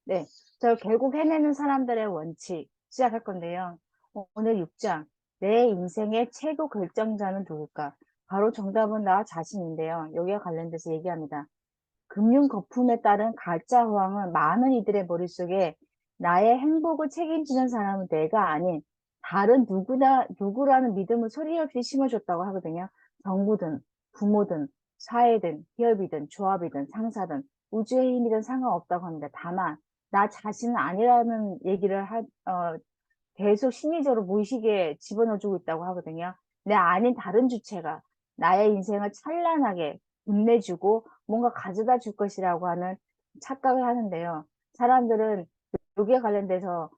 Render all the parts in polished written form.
네, 저 결국 해내는 사람들의 원칙 시작할 건데요. 오늘 6장, 내 인생의 최고 결정자는 누굴까? 바로 정답은 나 자신인데요. 여기와 관련돼서 얘기합니다. 금융 거품에 따른 가짜 호황은 많은 이들의 머릿속에 나의 행복을 책임지는 사람은 내가 아닌 다른 누구라는 믿음을 소리 없이 심어줬다고 하거든요. 정부든, 부모든, 사회든, 기업이든, 조합이든, 상사든, 우주의 힘이든 상관없다고 합니다. 다만, 나 자신은 아니라는 얘기를 계속 심리적으로 무의식에 집어넣어주고 있다고 하거든요. 내 아닌 다른 주체가 나의 인생을 찬란하게 빛내주고 뭔가 가져다 줄 것이라고 하는 착각을 하는데요. 사람들은 여기에 관련돼서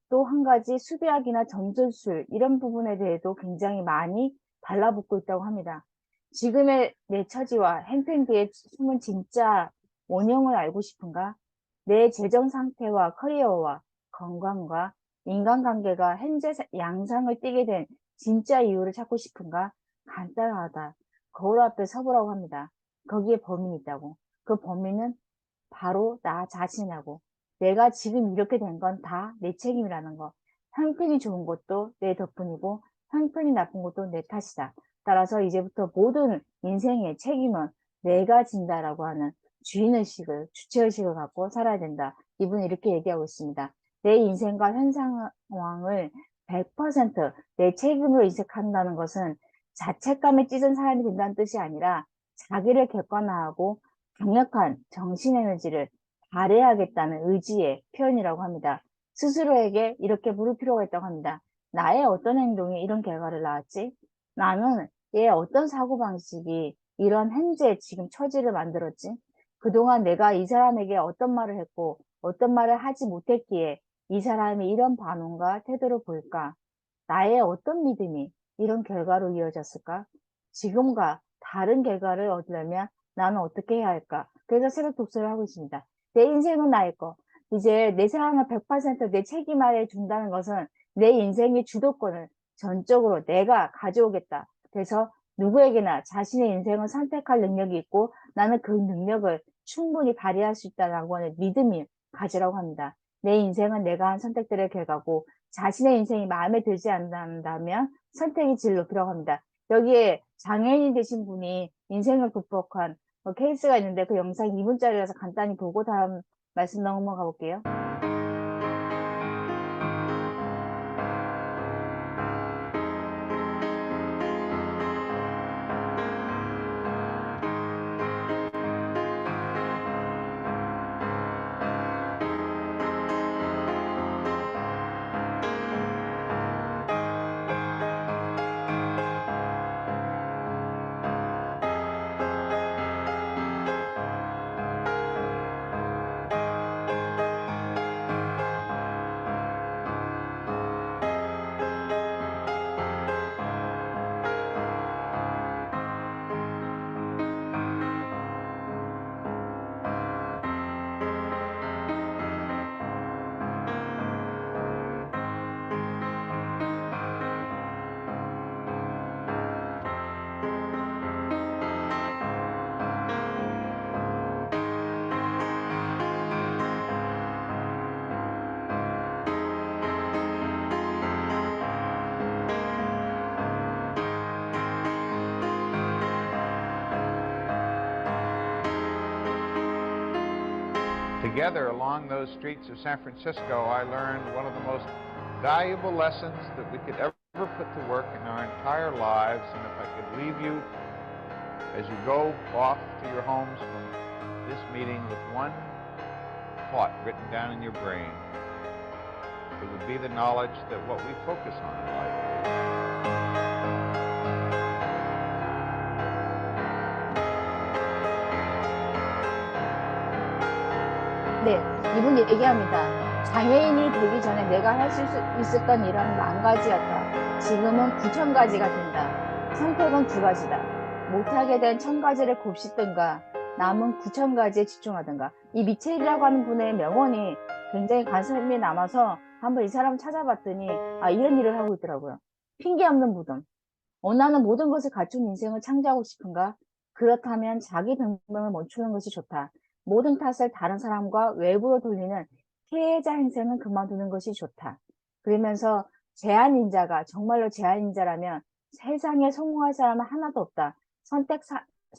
또 한 가지 수배학이나 점술술 이런 부분에 대해도 굉장히 많이 달라붙고 있다고 합니다. 지금의 내 처지와 행편 뒤에 숨은 진짜 원형을 알고 싶은가? 내 재정 상태와 커리어와 건강과 인간관계가 현재 양상을 띠게 된 진짜 이유를 찾고 싶은가? 간단하다. 거울 앞에 서보라고 합니다. 거기에 범인이 있다고. 그 범인은 바로 나 자신이라고. 내가 지금 이렇게 된 건 다 내 책임이라는 거. 형편이 좋은 것도 내 덕분이고 형편이 나쁜 것도 내 탓이다. 따라서 이제부터 모든 인생의 책임은 내가 진다라고 하는 주인의식을, 주체의식을 갖고 살아야 된다. 이분은 이렇게 얘기하고 있습니다. 내 인생과 현 상황을 100%내 책임으로 인식한다는 것은 자책감에 찢은 사람이 된다는 뜻이 아니라 자기를 객관화하고 강력한 정신 에너지를 발휘하겠다는 의지의 표현이라고 합니다. 스스로에게 이렇게 물을 필요가 있다고 합니다. 나의 어떤 행동이 이런 결과를 낳았지? 나는 얘의 어떤 사고방식이 이런 현재 지금 처지를 만들었지? 그동안 내가 이 사람에게 어떤 말을 했고 어떤 말을 하지 못했기에 이 사람이 이런 반응과 태도를 보일까? 나의 어떤 믿음이 이런 결과로 이어졌을까? 지금과 다른 결과를 얻으려면 나는 어떻게 해야 할까? 그래서 새벽 독서를 하고 있습니다. 내 인생은 나의 거. 이제 내 삶을 100%내 책임 아래 둔다는 것은 내 인생의 주도권을 전적으로 내가 가져오겠다. 그래서 누구에게나 자신의 인생을 선택할 능력이 있고 나는 그 능력을 충분히 발휘할 수 있다라고 하는 믿음이 가지라고 합니다. 내 인생은 내가 한 선택들의 결과고 자신의 인생이 마음에 들지 않는다면 선택의 진로 들어갑니다. 여기에 장애인이 되신 분이 인생을 극복한 케이스가 있는데 그 영상 2분짜리라서 간단히 보고 다음 말씀 넘어가 볼게요. Together along those streets of San Francisco, I learned one of the most valuable lessons that we could ever put to work in our entire lives. And if I could leave you as you go off to your homes from this meeting with one thought written down in your brain, it would be the knowledge that what we focus on in life. 네, 이분 얘기합니다. 장애인이 되기 전에 내가 할 수 있었던 일은 10,000가지였다. 지금은 9,000가지가 된다. 선택은 두 가지다. 못하게 된 1,000가지를 곱씹든가 남은 9,000가지에 집중하든가. 이 미첼이라고 하는 분의 명언이 굉장히 가슴에 남아서 한번 이 사람을 찾아봤더니 이런 일을 하고 있더라고요. 핑계 없는 무덤. 원하는 모든 것을 갖춘 인생을 창조하고 싶은가? 그렇다면 자기 변명을 멈추는 것이 좋다. 모든 탓을 다른 사람과 외부로 돌리는 피해자 행세는 그만두는 것이 좋다. 그러면서 제한인자가 정말로 제한인자라면 세상에 성공할 사람은 하나도 없다.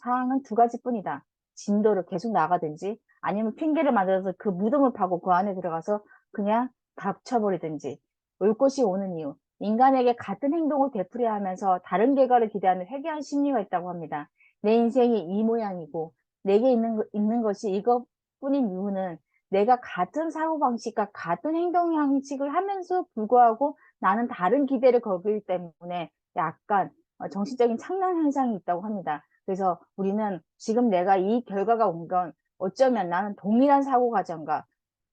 사항은 두 가지뿐이다. 진도를 계속 나가든지 아니면 핑계를 만들어서 그 무덤을 파고 그 안에 들어가서 그냥 닥쳐버리든지. 올 것이 오는 이유. 인간에게 같은 행동을 되풀이하면서 다른 결과를 기대하는 회개한 심리가 있다고 합니다. 내 인생이 이 모양이고 내게 있는 것이 이것뿐인 이유는 내가 같은 사고방식과 같은 행동 양식을 하면서 불구하고 나는 다른 기대를 걸기 때문에 약간 정신적인 착란 현상이 있다고 합니다. 그래서 우리는 지금 내가 이 결과가 온 건 어쩌면 나는 동일한 사고 과정과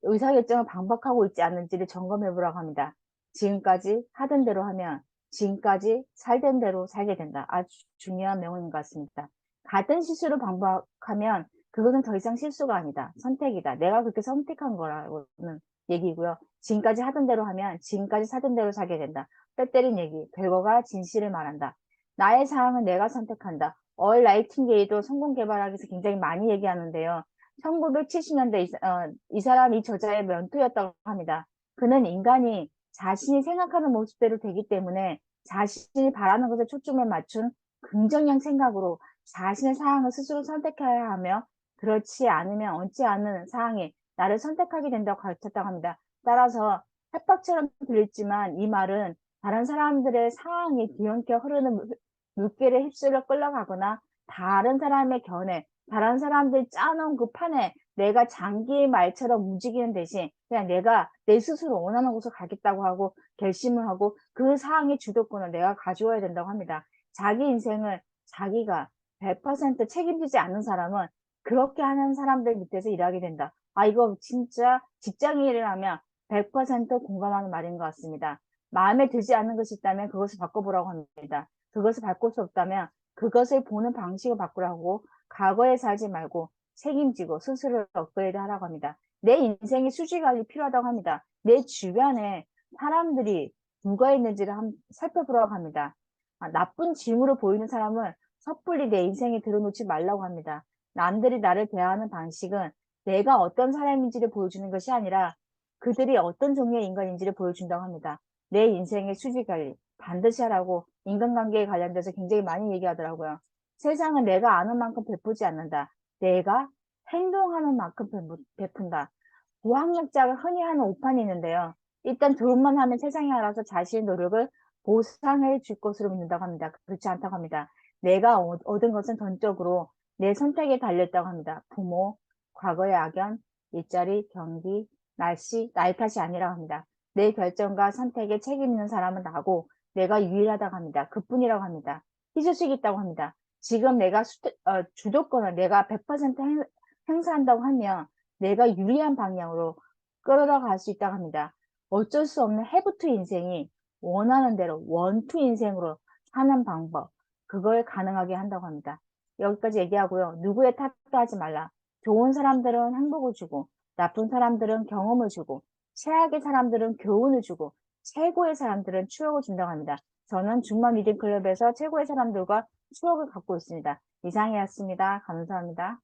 의사결정을 반복하고 있지 않는지를 점검해 보라고 합니다. 지금까지 하던 대로 하면 지금까지 살던 대로 살게 된다. 아주 중요한 명언인 것 같습니다. 같은 실수를 반복하면 그것은 더 이상 실수가 아니다. 선택이다. 내가 그렇게 선택한 거라고는 얘기고요. 지금까지 하던 대로 하면 지금까지 살던 대로 살게 된다. 때 때린 얘기. 결과가 진실을 말한다. 나의 상황은 내가 선택한다. 나이팅게일도 성공 개발학에서 굉장히 많이 얘기하는데요. 1970년대 이 사람이 이 저자의 멘토였다고 합니다. 그는 인간이 자신이 생각하는 모습대로 되기 때문에 자신이 바라는 것에 초점을 맞춘 긍정형 생각으로 자신의 상황을 스스로 선택해야 하며 그렇지 않으면 얹지 않은 상황이 나를 선택하게 된다고 가르쳤다고 합니다. 따라서 협박처럼 들리지만 이 말은 다른 사람들의 상황이 뒤엉켜 흐르는 물길에 휩쓸려 끌려가거나 다른 사람의 견해, 다른 사람들이 짜놓은 그 판에 내가 장기의 말처럼 움직이는 대신 그냥 내가 내 스스로 원하는 곳을 가겠다고 하고 결심을 하고 그 상황의 주도권을 내가 가져와야 된다고 합니다. 자기 인생을 자기가 100% 책임지지 않는 사람은 그렇게 하는 사람들 밑에서 일하게 된다. 이거 진짜 직장 일을 하면 100% 공감하는 말인 것 같습니다. 마음에 들지 않는 것이 있다면 그것을 바꿔보라고 합니다. 그것을 바꿀 수 없다면 그것을 보는 방식을 바꾸라고 과거에 살지 말고 책임지고 스스로를 업그레이드 하라고 합니다. 내 인생의 수지 관리 필요하다고 합니다. 내 주변에 사람들이 누가 있는지를 살펴보라고 합니다. 나쁜 징후로 보이는 사람은 섣불리 내 인생에 들어놓지 말라고 합니다. 남들이 나를 대하는 방식은 내가 어떤 사람인지를 보여주는 것이 아니라 그들이 어떤 종류의 인간인지를 보여준다고 합니다. 내 인생의 수지 관리 반드시 하라고 인간관계에 관련돼서 굉장히 많이 얘기하더라고요. 세상은 내가 아는 만큼 베푸지 않는다. 내가 행동하는 만큼 베푼다. 고학력자가 흔히 하는 오판이 있는데요. 일단 졸업만 하면 세상이 알아서 자신의 노력을 보상해 줄 것으로 믿는다고 합니다. 그렇지 않다고 합니다. 내가 얻은 것은 전적으로 내 선택에 달려있다고 합니다. 부모, 과거의 악연, 일자리, 경기, 날씨, 나의 탓이 아니라고 합니다. 내 결정과 선택에 책임 있는 사람은 나고 내가 유일하다고 합니다. 그뿐이라고 합니다. 희소식이 있다고 합니다. 지금 내가 주도권을 내가 100% 행사한다고 하면 내가 유리한 방향으로 끌어갈 수 있다고 합니다. 어쩔 수 없는 해부투 인생이 원하는 대로 원투 인생으로 사는 방법, 그걸 가능하게 한다고 합니다. 여기까지 얘기하고요. 누구의 탓도 하지 말라. 좋은 사람들은 행복을 주고 나쁜 사람들은 경험을 주고 최악의 사람들은 교훈을 주고 최고의 사람들은 추억을 준다고 합니다. 저는 중만 리딩클럽에서 최고의 사람들과 추억을 갖고 있습니다. 이상이었습니다. 감사합니다.